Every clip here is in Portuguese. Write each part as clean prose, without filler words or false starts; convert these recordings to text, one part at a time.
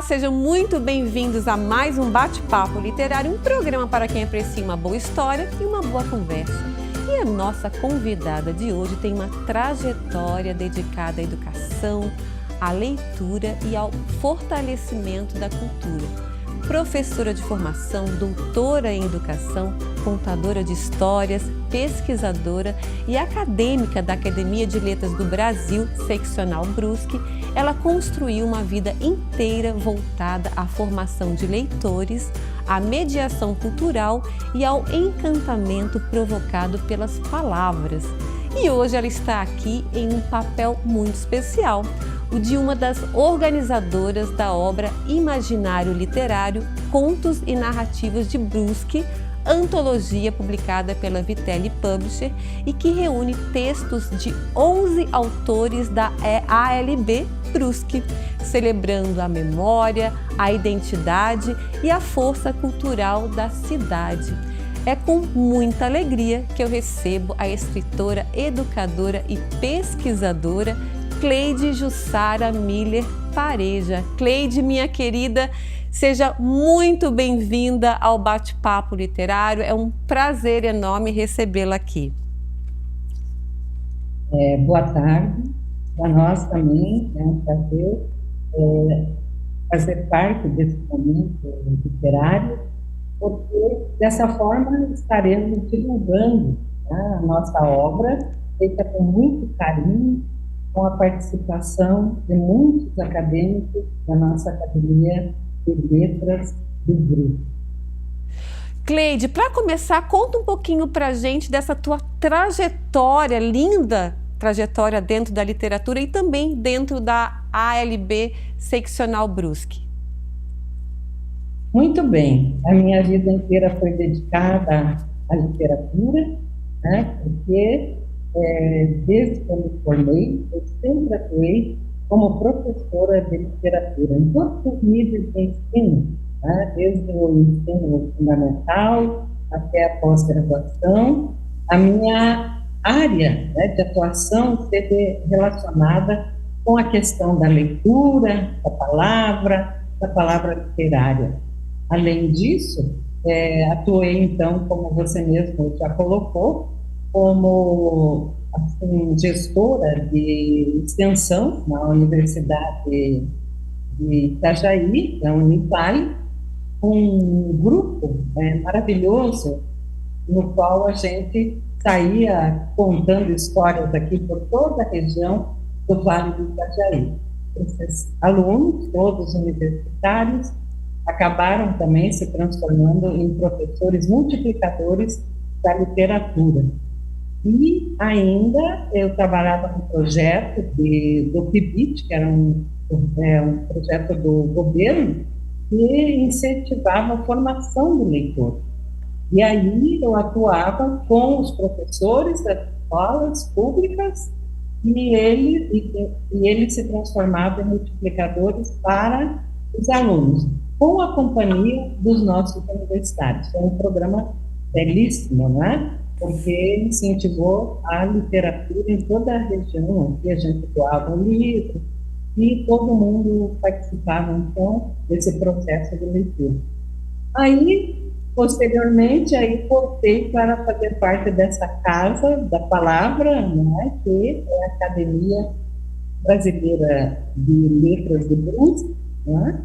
sejam muito bem-vindos a mais um Bate-Papo Literário, um programa para quem aprecia uma boa história e uma boa conversa. E a nossa convidada de hoje tem uma trajetória dedicada à educação, à leitura e ao fortalecimento da cultura. Professora de formação, doutora em educação, contadora de histórias, pesquisadora e acadêmica da Academia de Letras do Brasil, seccional Brusque, ela construiu uma vida inteira voltada à formação de leitores, à mediação cultural e ao encantamento provocado pelas palavras. E hoje ela está aqui em um papel muito especial, o de uma das organizadoras da obra Imaginário Literário, Contos e Narrativas de Brusque, antologia publicada pela Vitelli Publisher e que reúne textos de 11 autores da ALB Brusque, celebrando a memória, a identidade e a força cultural da cidade. É com muita alegria que eu recebo a escritora, educadora e pesquisadora Cleide Jussara Miller Pareja. Cleide, minha querida, seja muito bem-vinda ao Bate-Papo Literário. É um prazer enorme recebê-la aqui. Boa tarde. Para nós também é um prazer fazer parte desse momento literário, porque dessa forma estaremos divulgando, né, a nossa obra, feita com muito carinho, com a participação de muitos acadêmicos da nossa Academia de Letras do Brusque. Cleide, para começar, conta um pouquinho para a gente dessa tua trajetória, linda trajetória dentro da literatura e também dentro da ALB Seccional Brusque. Muito bem, a minha vida inteira foi dedicada à literatura, né, porque desde que eu me formei, eu sempre atuei como professora de literatura, em todos os níveis de ensino, né? Desde o ensino fundamental até a pós-graduação. A minha área, né, de atuação esteve relacionada com a questão da leitura, da palavra literária. Além disso, atuei, então, como você mesmo já colocou, como gestora de extensão na Universidade de Itajaí, da Univale, um grupo maravilhoso, no qual a gente saía contando histórias aqui por toda a região do Vale do Itajaí. Esses alunos, todos universitários, acabaram também se transformando em professores multiplicadores da literatura. E ainda eu trabalhava no projeto do PIBIT, que era um projeto do governo, que incentivava a formação do leitor. E aí eu atuava com os professores das escolas públicas e eles se transformavam em multiplicadores para os alunos, com a companhia dos nossos universitários. Foi um programa belíssimo, né? Porque incentivou a literatura em toda a região. Aqui a gente doava um livro e todo mundo participava, então, desse processo de leitura. Aí, posteriormente, aí voltei para fazer parte dessa casa da palavra, né, que é a Academia Brasileira de Letras de Brusque, né?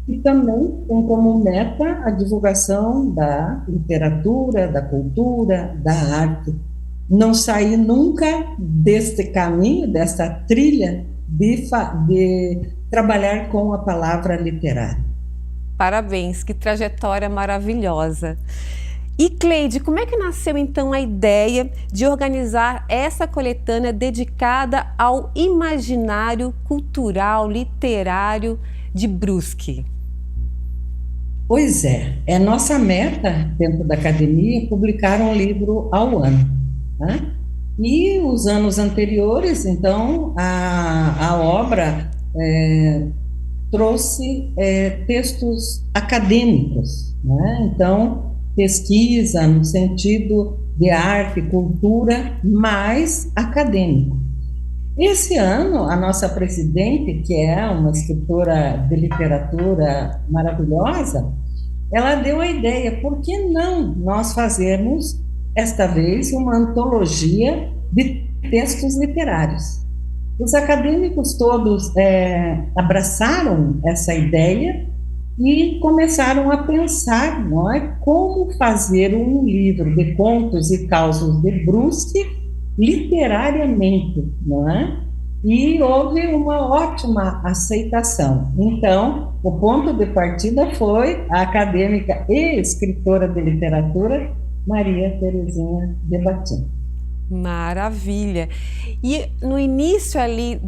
E também tem como meta a divulgação da literatura, da cultura, da arte. Não saí nunca deste caminho, dessa trilha de trabalhar com a palavra literária. Parabéns, que trajetória maravilhosa. E Cleide, como é que nasceu então a ideia de organizar essa coletânea dedicada ao imaginário cultural, literário de Brusque? Pois é nossa meta dentro da academia publicar um livro ao ano, né? E os anos anteriores, então, a obra trouxe textos acadêmicos, né? Então, pesquisa no sentido de arte, cultura, mais acadêmico. Esse ano, a nossa presidente, que é uma escritora de literatura maravilhosa, ela deu a ideia, por que não nós fazermos, esta vez, uma antologia de textos literários? Os acadêmicos todos abraçaram essa ideia e começaram a pensar, não é, como fazer um livro de contos e causos de Brusque literariamente, não é? E houve uma ótima aceitação. Então, o ponto de partida foi a acadêmica e escritora de literatura Maria Terezinha de Batim. Maravilha! E no início ali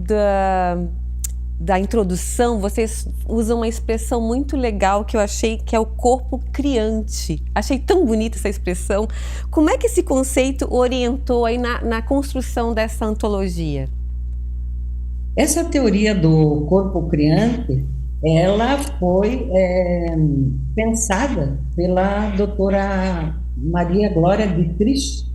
da introdução, vocês usam uma expressão muito legal que eu achei, que é o corpo criante. Achei tão bonita essa expressão. Como é que esse conceito orientou aí na construção dessa antologia? Essa teoria do corpo criante, ela foi pensada pela doutora Maria Glória Dietrich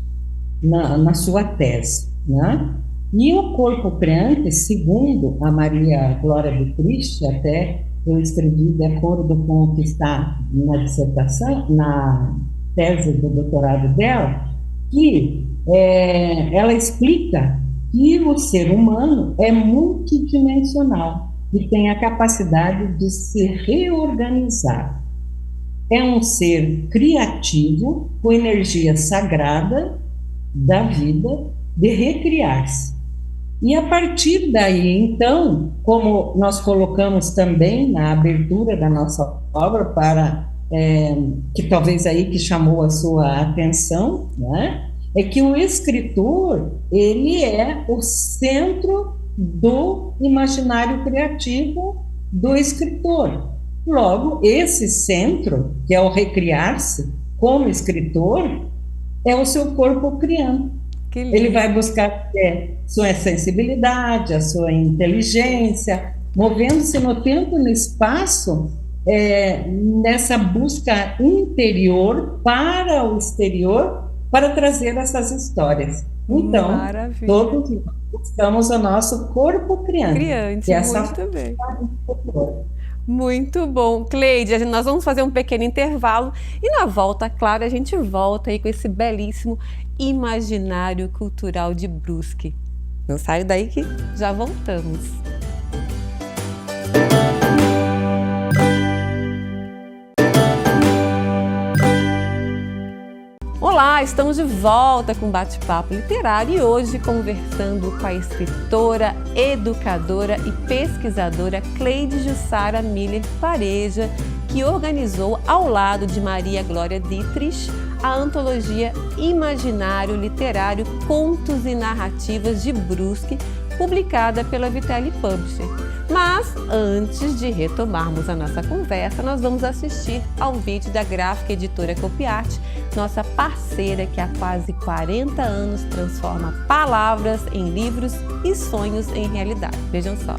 na sua tese, né? E o corpo criante, segundo a Maria Glória Dietrich, até eu escrevi de acordo com o que está na dissertação, na tese do doutorado dela, que ela explica que o ser humano é multidimensional e tem a capacidade de se reorganizar. É um ser criativo, com energia sagrada da vida, de recriar-se. E a partir daí, então, como nós colocamos também na abertura da nossa obra, que talvez aí que chamou a sua atenção, né? É que o escritor, ele é o centro do imaginário criativo do escritor. Logo, esse centro, que é o recriar-se como escritor, é o seu corpo criando. Ele vai buscar sua sensibilidade, a sua inteligência, movendo-se no tempo e no espaço, nessa busca interior para o exterior, para trazer essas histórias. Então, maravilha. Todos buscamos o nosso corpo criante. Que é essa muito bem. Muito bom. Cleide, nós vamos fazer um pequeno intervalo e na volta, claro, a gente volta aí com esse belíssimo imaginário cultural de Brusque. Não saio daí que já voltamos. Olá, estamos de volta com Bate-Papo Literário e hoje conversando com a escritora, educadora e pesquisadora Cleide Jussara Miller Pareja, que organizou ao lado de Maria Glória Dietrich a antologia Imaginário Literário Contos e Narrativas de Brusque, publicada pela Vitelli Publisher. Mas, antes de retomarmos a nossa conversa, nós vamos assistir ao vídeo da gráfica editora Copiarte, nossa parceira que há quase 40 anos transforma palavras em livros e sonhos em realidade. Vejam só.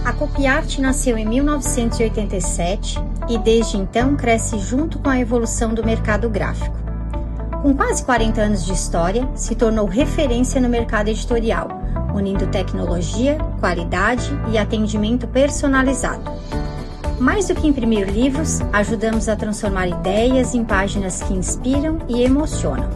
A Copiarte nasceu em 1987 e desde então cresce junto com a evolução do mercado gráfico. Com quase 40 anos de história, se tornou referência no mercado editorial, unindo tecnologia, qualidade e atendimento personalizado. Mais do que imprimir livros, ajudamos a transformar ideias em páginas que inspiram e emocionam.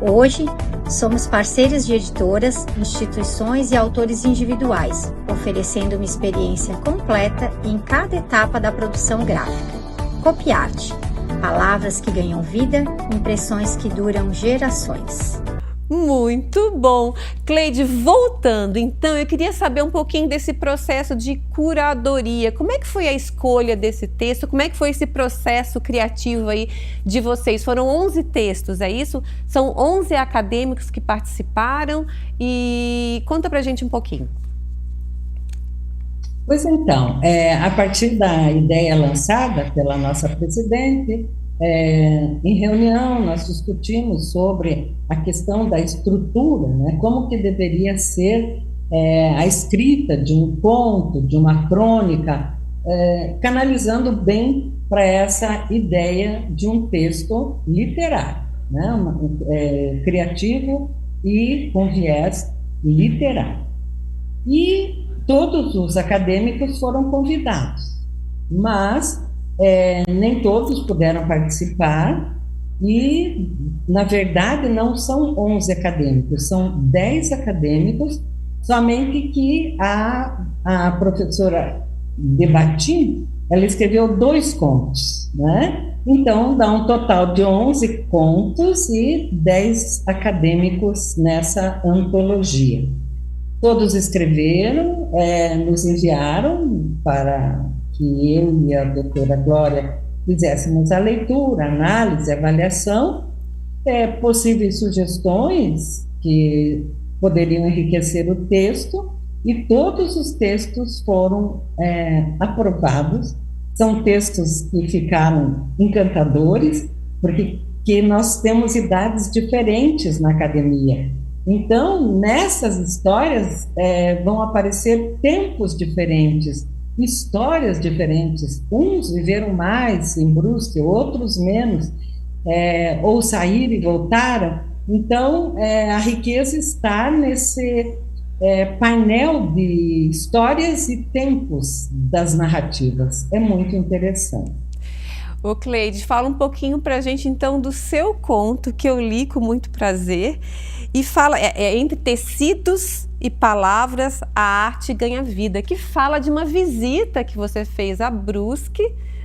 Hoje, somos parceiros de editoras, instituições e autores individuais, oferecendo uma experiência completa em cada etapa da produção gráfica. Copiarte. Palavras que ganham vida, impressões que duram gerações. Muito bom! Cleide, voltando, então, eu queria saber um pouquinho desse processo de curadoria. Como é que foi a escolha desse texto? Como é que foi esse processo criativo aí de vocês? Foram 11 textos, é isso? São 11 acadêmicos que participaram e conta pra gente um pouquinho. Pois então, a partir da ideia lançada pela nossa presidente, em reunião nós discutimos sobre a questão da estrutura, né? Como que deveria ser a escrita de um conto, de uma crônica, canalizando bem para essa ideia de um texto literário, né? Criativo e com viés literário. E todos os acadêmicos foram convidados, mas nem todos puderam participar e, na verdade, não são 11 acadêmicos, são 10 acadêmicos, somente que a professora Debatim, ela escreveu 2 contos, né? Então, dá um total de 11 contos e 10 acadêmicos nessa antologia. Todos escreveram, nos enviaram para que eu e a doutora Glória fizéssemos a leitura, análise, avaliação, possíveis sugestões que poderiam enriquecer o texto, e todos os textos foram aprovados. São textos que ficaram encantadores, porque nós temos idades diferentes na academia. Então, nessas histórias vão aparecer tempos diferentes, histórias diferentes. Uns viveram mais em Brusque, outros menos, ou saíram e voltaram. Então, a riqueza está nesse painel de histórias e tempos das narrativas. É muito interessante. Ô Cleide, fala um pouquinho para a gente então do seu conto, que eu li com muito prazer, e fala, entre tecidos e palavras, a arte ganha vida, que fala de uma visita que você fez a Brusque,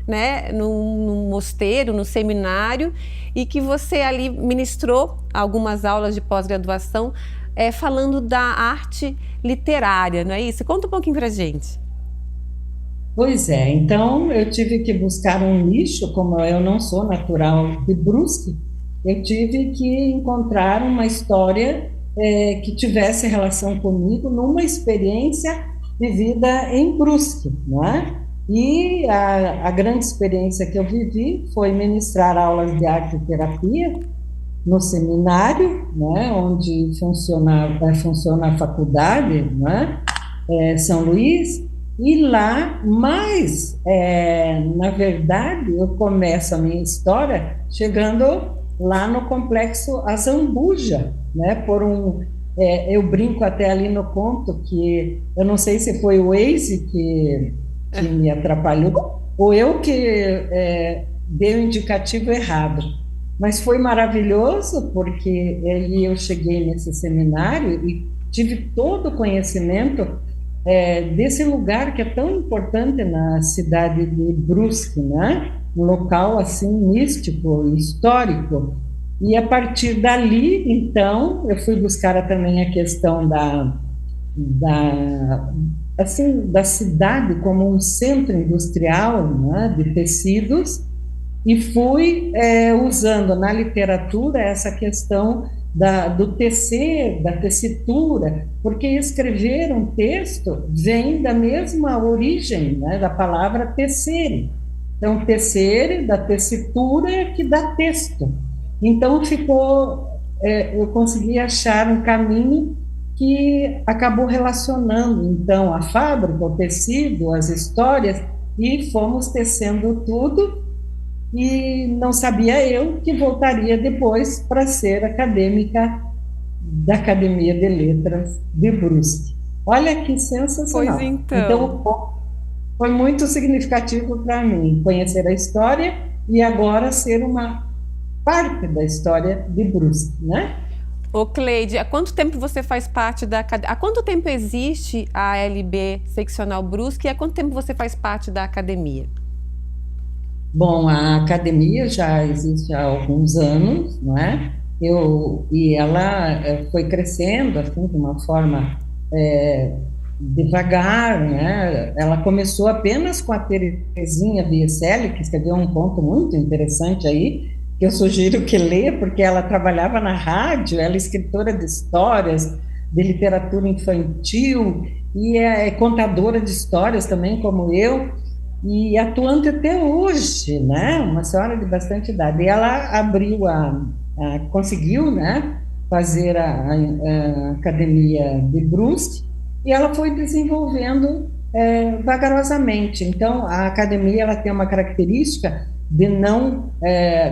né, num mosteiro, no seminário, e que você ali ministrou algumas aulas de pós-graduação, falando da arte literária, não é isso? Conta um pouquinho para a gente. Pois é, então eu tive que buscar um nicho, como eu não sou natural de Brusque, eu tive que encontrar uma história que tivesse relação comigo numa experiência vivida em Brusque, não é? E a grande experiência que eu vivi foi ministrar aulas de arte e terapia no seminário, né, onde funciona a faculdade, né, São Luís, e lá, mas, na verdade, eu começo a minha história chegando lá no Complexo Azambuja, né, eu brinco até ali no conto que, eu não sei se foi o Waze que me atrapalhou, ou eu que dei o indicativo errado. Mas foi maravilhoso, porque eu cheguei nesse seminário e tive todo o conhecimento desse lugar que é tão importante na cidade de Brusque, né? Um local assim místico, histórico. E a partir dali, então, eu fui buscar também a questão da cidade como um centro industrial, né, de tecidos, e fui usando na literatura essa questão do tecer, da tessitura, porque escrever um texto vem da mesma origem, né, da palavra tecer. Então, tecer, da tessitura, que dá texto. Então, eu consegui achar um caminho que acabou relacionando, então, a fábrica, o tecido, as histórias, e fomos tecendo tudo. E não sabia eu que voltaria depois para ser acadêmica da Academia de Letras de Brusque. Olha que sensacional. Pois então, foi muito significativo para mim conhecer a história e agora ser uma parte da história de Brusque, né? Ô Cleide, há quanto tempo você faz parte da academia? Há quanto tempo existe a ALB Seccional Brusque e há quanto tempo você faz parte da academia? Bom, a academia já existe há alguns anos, não é? E ela foi crescendo assim, de uma forma devagar, né? Ela começou apenas com a Terezinha Bieselli, que escreveu um conto muito interessante aí, que eu sugiro que lê, porque ela trabalhava na rádio, ela é escritora de histórias, de literatura infantil, e é contadora de histórias também, como eu, e atuante até hoje, né? Uma senhora de bastante idade. E ela abriu conseguiu, né, fazer a Academia de Brusque, e ela foi desenvolvendo vagarosamente. Então, a academia ela tem uma característica de não...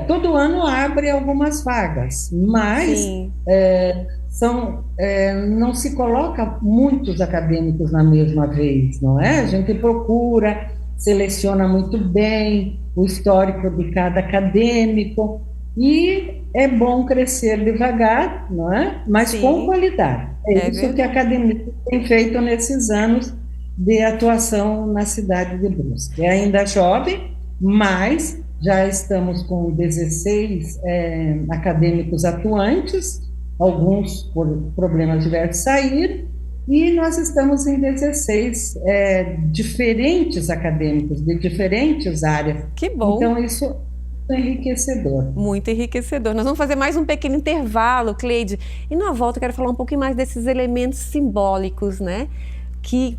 todo ano abre algumas vagas, mas não se coloca muitos acadêmicos na mesma vez, não é? A gente procura, seleciona muito bem o histórico de cada acadêmico e é bom crescer devagar, não é? Mas Sim, com qualidade. É isso que a academia tem feito nesses anos de atuação na cidade de Brusque. É ainda jovem, mas já estamos com 16 acadêmicos atuantes, alguns por problemas diversos saíram, e nós estamos em 16 diferentes acadêmicos, de diferentes áreas. que bom. Então, isso é enriquecedor. Muito enriquecedor. Nós vamos fazer mais um pequeno intervalo, Cleide, e na volta eu quero falar um pouquinho mais desses elementos simbólicos, né, que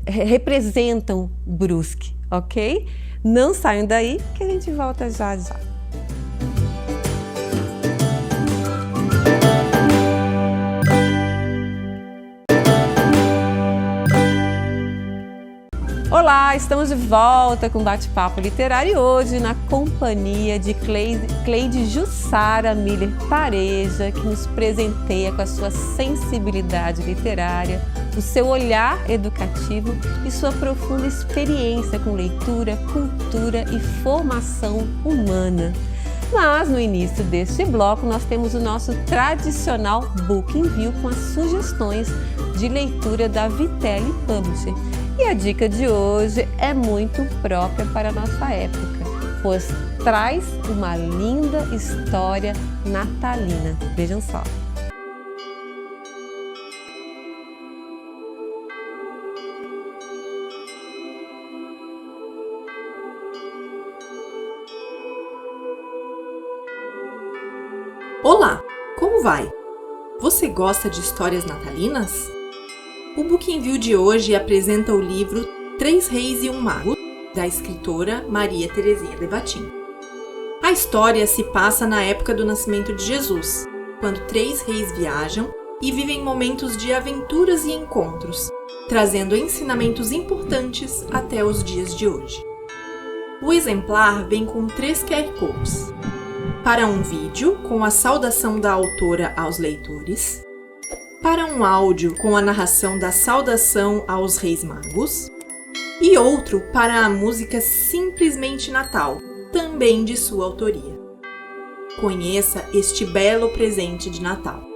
representam Brusque, ok? Não saiam daí que a gente volta já já. Olá, estamos de volta com Bate-Papo Literário e hoje na companhia de Cleide Jussara Miller Pareja, que nos presenteia com a sua sensibilidade literária, o seu olhar educativo e sua profunda experiência com leitura, cultura e formação humana. Mas no início deste bloco nós temos o nosso tradicional Book Envio com as sugestões de leitura da Vitelli Publisher. E a dica de hoje é muito própria para a nossa época, pois traz uma linda história natalina. Vejam só. Olá, como vai? Você gosta de histórias natalinas? O Book Envio de hoje apresenta o livro Três Reis e um Mago, da escritora Maria Terezinha de Battin. A história se passa na época do nascimento de Jesus, quando três reis viajam e vivem momentos de aventuras e encontros, trazendo ensinamentos importantes até os dias de hoje. O exemplar vem com 3 QR Codes. Para um vídeo com a saudação da autora aos leitores, para um áudio com a narração da saudação aos Reis Magos e outro para a música Simplesmente Natal, também de sua autoria. Conheça este belo presente de Natal.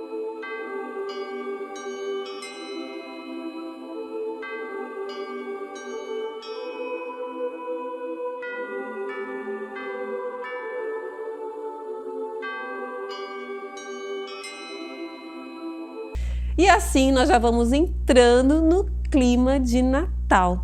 E assim nós já vamos entrando no clima de Natal.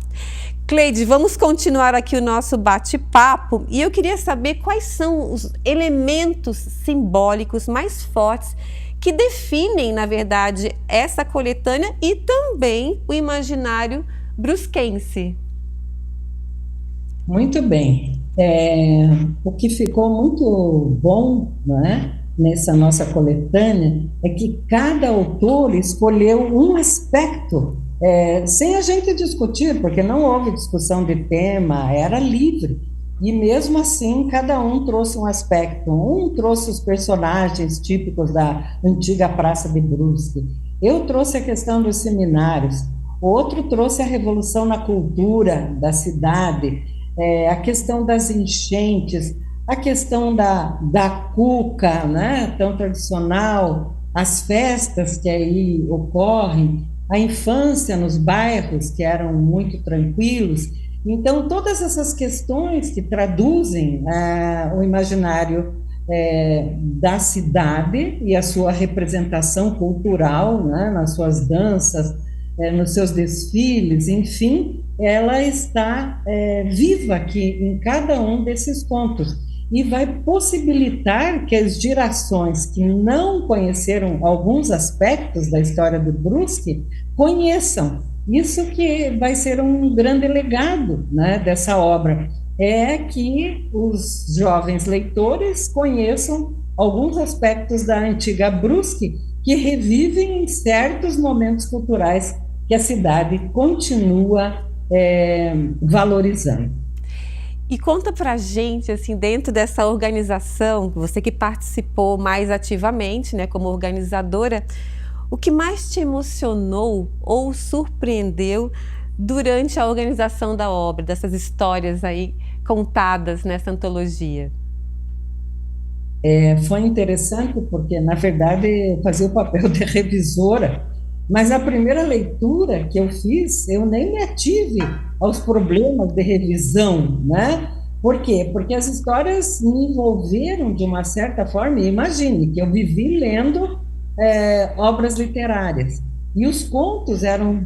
Cleide, vamos continuar aqui o nosso bate-papo e eu queria saber quais são os elementos simbólicos mais fortes que definem, na verdade, essa coletânea e também o imaginário brusquense. Muito bem. O que ficou muito bom, não é, nessa nossa coletânea é que cada autor escolheu um aspecto, sem a gente discutir, porque não houve discussão de tema, era livre. E mesmo assim, cada um trouxe um aspecto. Um trouxe os personagens típicos da antiga Praça de Brusque. Eu trouxe a questão dos seminários. Outro trouxe a revolução na cultura da cidade, a questão das enchentes, a questão da cuca, né, tão tradicional, as festas que aí ocorrem, a infância nos bairros que eram muito tranquilos. Então, todas essas questões que traduzem o imaginário da cidade e a sua representação cultural, né, nas suas danças, nos seus desfiles, enfim, ela está viva aqui em cada um desses contos. E vai possibilitar que as gerações que não conheceram alguns aspectos da história do Brusque conheçam. Isso que vai ser um grande legado, né, dessa obra, é que os jovens leitores conheçam alguns aspectos da antiga Brusque que revivem em certos momentos culturais que a cidade continua valorizando. E conta pra gente, assim, dentro dessa organização, você que participou mais ativamente, né, como organizadora, o que mais te emocionou ou surpreendeu durante a organização da obra, dessas histórias aí contadas nessa antologia? Foi interessante porque, na verdade, eu fazia o papel de revisora, mas a primeira leitura que eu fiz, eu nem me ative aos problemas de revisão, né? Por quê? Porque as histórias me envolveram de uma certa forma, e imagine que eu vivi lendo obras literárias, e os contos eram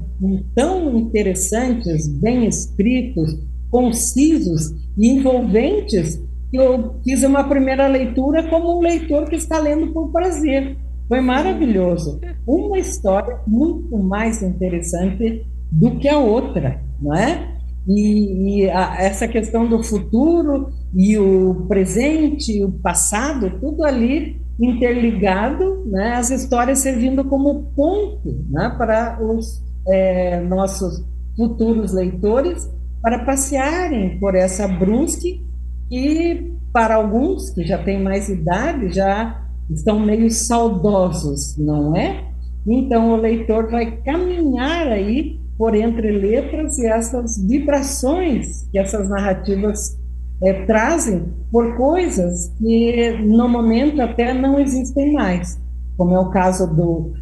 tão interessantes, bem escritos, concisos e envolventes, eu fiz uma primeira leitura como um leitor que está lendo por prazer. Foi maravilhoso. Uma história muito mais interessante do que a outra, não é? Essa questão do futuro e o presente e o passado, tudo ali interligado, né? As histórias servindo como ponto, né? Para os nossos futuros leitores, para passearem por essa Brusque, e para alguns que já têm mais idade, já estão meio saudosos, não é? Então o leitor vai caminhar aí por entre letras e essas vibrações que essas narrativas trazem por coisas que no momento até não existem mais, como é o caso do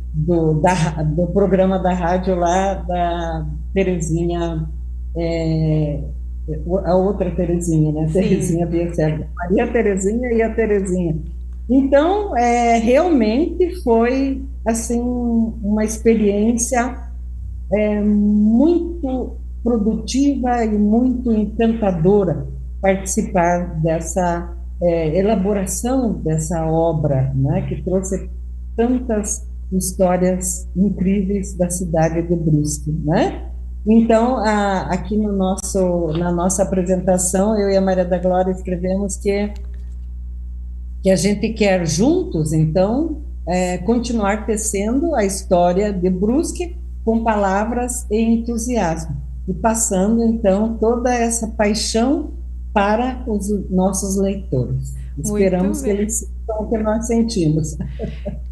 programa da rádio lá da Terezinha, a outra Terezinha, né? Sim. Terezinha Bieserga, Maria Terezinha e a Terezinha. Então, realmente foi assim uma experiência muito produtiva e muito encantadora participar dessa elaboração dessa obra, né? Que trouxe tantas histórias incríveis da cidade de Brusque, né? Então, aqui na nossa apresentação, eu e a Maria da Glória escrevemos que a gente quer juntos, então, continuar tecendo a história de Brusque com palavras e entusiasmo, e passando, então, toda essa paixão para os nossos leitores. Esperamos que eles sintam o que nós sentimos.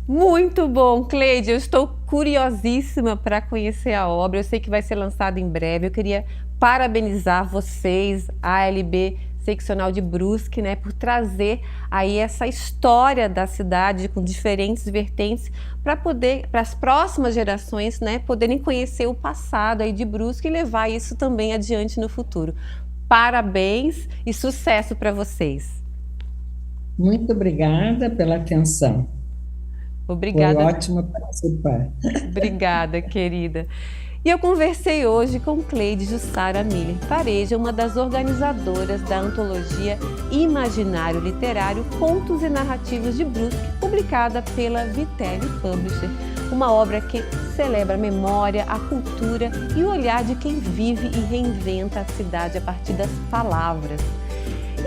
Muito bom, Cleide. Eu estou curiosíssima para conhecer a obra. Eu sei que vai ser lançada em breve. Eu queria parabenizar vocês, a ALB Seccional de Brusque, né, por trazer aí essa história da cidade com diferentes vertentes para as próximas gerações, né, poderem conhecer o passado aí de Brusque e levar isso também adiante no futuro. Parabéns e sucesso para vocês. Muito obrigada pela atenção. Obrigada. Foi ótimo participar. Obrigada, querida. E eu conversei hoje com Cleide Jussara Miller Pareja, uma das organizadoras da antologia Imaginário Literário, Contos e Narrativas de Brusque, publicada pela Vitelli Publisher. Uma obra que celebra a memória, a cultura e o olhar de quem vive e reinventa a cidade a partir das palavras.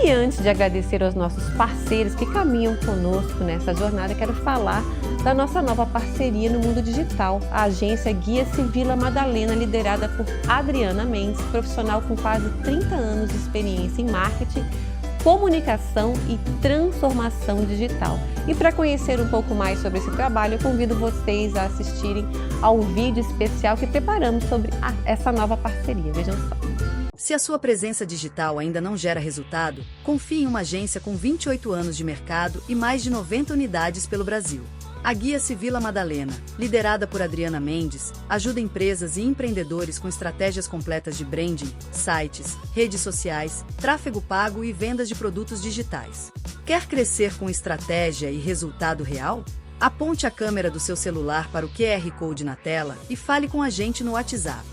E antes de agradecer aos nossos parceiros que caminham conosco nessa jornada, quero falar da nossa nova parceria no mundo digital, a agência Guia-se Vila Madalena, liderada por Adriana Mendes, profissional com quase 30 anos de experiência em marketing, comunicação e transformação digital. E para conhecer um pouco mais sobre esse trabalho, eu convido vocês a assistirem ao vídeo especial que preparamos sobre essa nova parceria. Vejam só. Se a sua presença digital ainda não gera resultado, confie em uma agência com 28 anos de mercado e mais de 90 unidades pelo Brasil. A Guia-se Vila Madalena, liderada por Adriana Mendes, ajuda empresas e empreendedores com estratégias completas de branding, sites, redes sociais, tráfego pago e vendas de produtos digitais. Quer crescer com estratégia e resultado real? Aponte a câmera do seu celular para o QR Code na tela e fale com a gente no WhatsApp.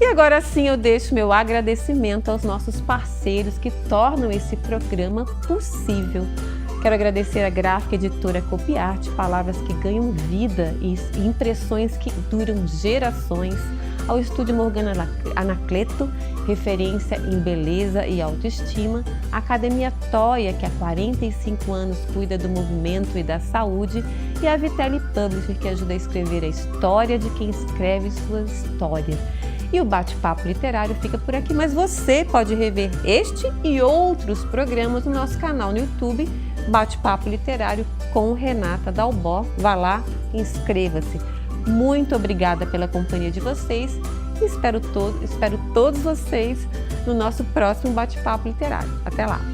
E agora sim eu deixo meu agradecimento aos nossos parceiros que tornam esse programa possível. Quero agradecer a gráfica editora Copiarte, palavras que ganham vida e impressões que duram gerações, ao Estúdio Morgana Anacleto, referência em beleza e autoestima, a Academia Toia, que há 45 anos cuida do movimento e da saúde, e a Vitelli Publisher, que ajuda a escrever a história de quem escreve sua história. E o Bate-Papo Literário fica por aqui, mas você pode rever este e outros programas no nosso canal no YouTube, Bate-Papo Literário com Renata Dalbó. Vá lá, inscreva-se. Muito obrigada pela companhia de vocês e espero todos vocês no nosso próximo Bate-Papo Literário. Até lá!